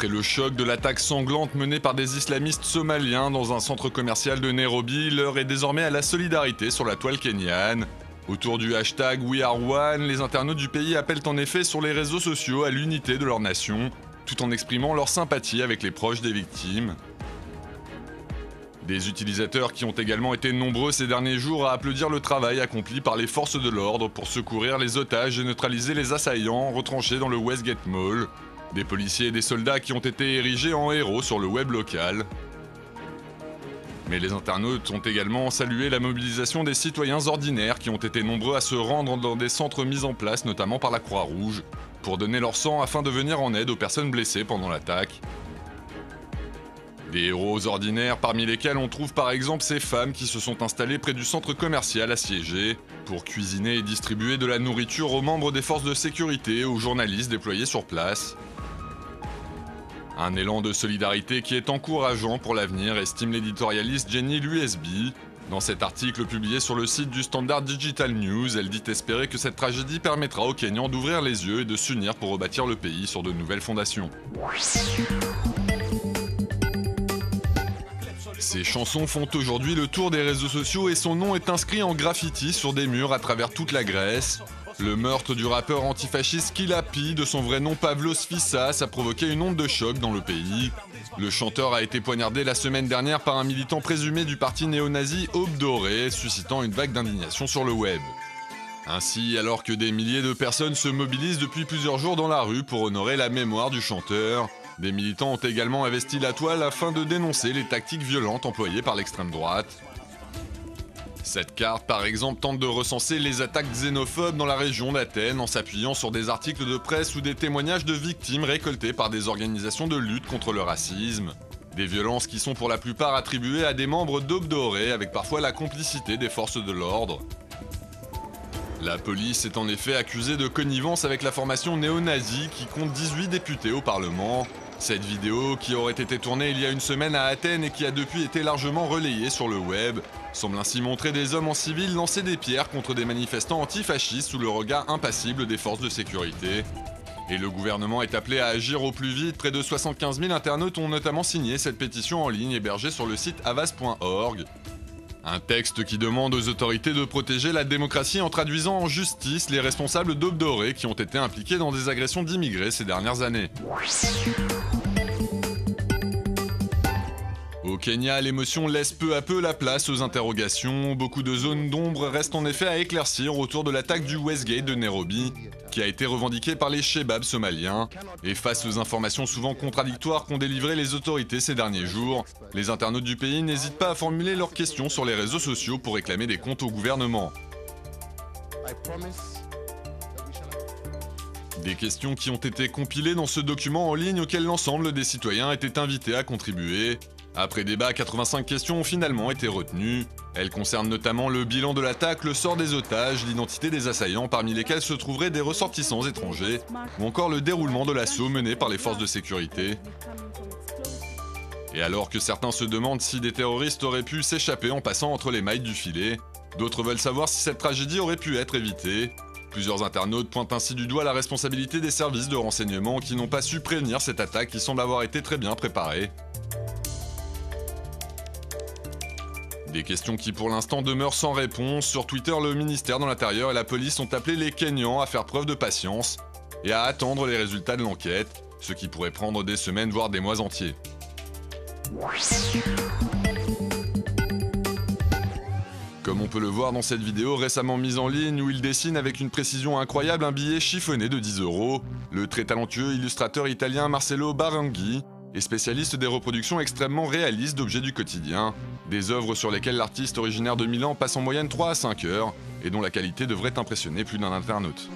Après le choc de l'attaque sanglante menée par des islamistes somaliens dans un centre commercial de Nairobi, l'heure est désormais à la solidarité sur la toile kenyane. Autour du hashtag #WeAreOne, les internautes du pays appellent en effet sur les réseaux sociaux à l'unité de leur nation, tout en exprimant leur sympathie avec les proches des victimes. Des utilisateurs qui ont également été nombreux ces derniers jours à applaudir le travail accompli par les forces de l'ordre pour secourir les otages et neutraliser les assaillants retranchés dans le Westgate Mall. Des policiers et des soldats qui ont été érigés en héros sur le web local. Mais les internautes ont également salué la mobilisation des citoyens ordinaires qui ont été nombreux à se rendre dans des centres mis en place notamment par la Croix-Rouge, pour donner leur sang afin de venir en aide aux personnes blessées pendant l'attaque. Des héros ordinaires parmi lesquels on trouve par exemple ces femmes qui se sont installées près du centre commercial assiégé pour cuisiner et distribuer de la nourriture aux membres des forces de sécurité et aux journalistes déployés sur place. Un élan de solidarité qui est encourageant pour l'avenir, estime l'éditorialiste Jenny Luesby. Dans cet article publié sur le site du Standard Digital News, elle dit espérer que cette tragédie permettra aux Kenyans d'ouvrir les yeux et de s'unir pour rebâtir le pays sur de nouvelles fondations. Ces chansons font aujourd'hui le tour des réseaux sociaux et son nom est inscrit en graffiti sur des murs à travers toute la Grèce. Le meurtre du rappeur antifasciste Killa P, de son vrai nom Pavlos Fyssas, a provoqué une onde de choc dans le pays. Le chanteur a été poignardé la semaine dernière par un militant présumé du parti néo-nazi Aube Dorée, suscitant une vague d'indignation sur le web. Ainsi, alors que des milliers de personnes se mobilisent depuis plusieurs jours dans la rue pour honorer la mémoire du chanteur, des militants ont également investi la toile afin de dénoncer les tactiques violentes employées par l'extrême droite. Cette carte, par exemple, tente de recenser les attaques xénophobes dans la région d'Athènes en s'appuyant sur des articles de presse ou des témoignages de victimes récoltés par des organisations de lutte contre le racisme. Des violences qui sont pour la plupart attribuées à des membres d'Aube Dorée, avec parfois la complicité des forces de l'ordre. La police est en effet accusée de connivence avec la formation néo-nazie qui compte 18 députés au Parlement. Cette vidéo, qui aurait été tournée il y a une semaine à Athènes et qui a depuis été largement relayée sur le web, semble ainsi montrer des hommes en civil lancer des pierres contre des manifestants antifascistes sous le regard impassible des forces de sécurité. Et le gouvernement est appelé à agir au plus vite. Près de 75 000 internautes ont notamment signé cette pétition en ligne hébergée sur le site havas.org. Un texte qui demande aux autorités de protéger la démocratie en traduisant en justice les responsables d'Aube Dorée qui ont été impliqués dans des agressions d'immigrés ces dernières années. Au Kenya, l'émotion laisse peu à peu la place aux interrogations. Beaucoup de zones d'ombre restent en effet à éclaircir autour de l'attaque du Westgate de Nairobi, qui a été revendiquée par les Shebabs somaliens. Et face aux informations souvent contradictoires qu'ont délivrées les autorités ces derniers jours, les internautes du pays n'hésitent pas à formuler leurs questions sur les réseaux sociaux pour réclamer des comptes au gouvernement. Des questions qui ont été compilées dans ce document en ligne auquel l'ensemble des citoyens étaient invités à contribuer. Après débat, 85 questions ont finalement été retenues. Elles concernent notamment le bilan de l'attaque, le sort des otages, l'identité des assaillants parmi lesquels se trouveraient des ressortissants étrangers, ou encore le déroulement de l'assaut mené par les forces de sécurité. Et alors que certains se demandent si des terroristes auraient pu s'échapper en passant entre les mailles du filet, d'autres veulent savoir si cette tragédie aurait pu être évitée. Plusieurs internautes pointent ainsi du doigt la responsabilité des services de renseignement qui n'ont pas su prévenir cette attaque qui semble avoir été très bien préparée. Des questions qui pour l'instant demeurent sans réponse. Sur Twitter, le ministère de l'Intérieur et la police ont appelé les Kenyans à faire preuve de patience et à attendre les résultats de l'enquête, ce qui pourrait prendre des semaines voire des mois entiers. Comme on peut le voir dans cette vidéo récemment mise en ligne où il dessine avec une précision incroyable un billet chiffonné de 10 €, le très talentueux illustrateur italien Marcello Baranghi est spécialiste des reproductions extrêmement réalistes d'objets du quotidien, des œuvres sur lesquelles l'artiste originaire de Milan passe en moyenne 3 à 5 heures et dont la qualité devrait impressionner plus d'un internaute.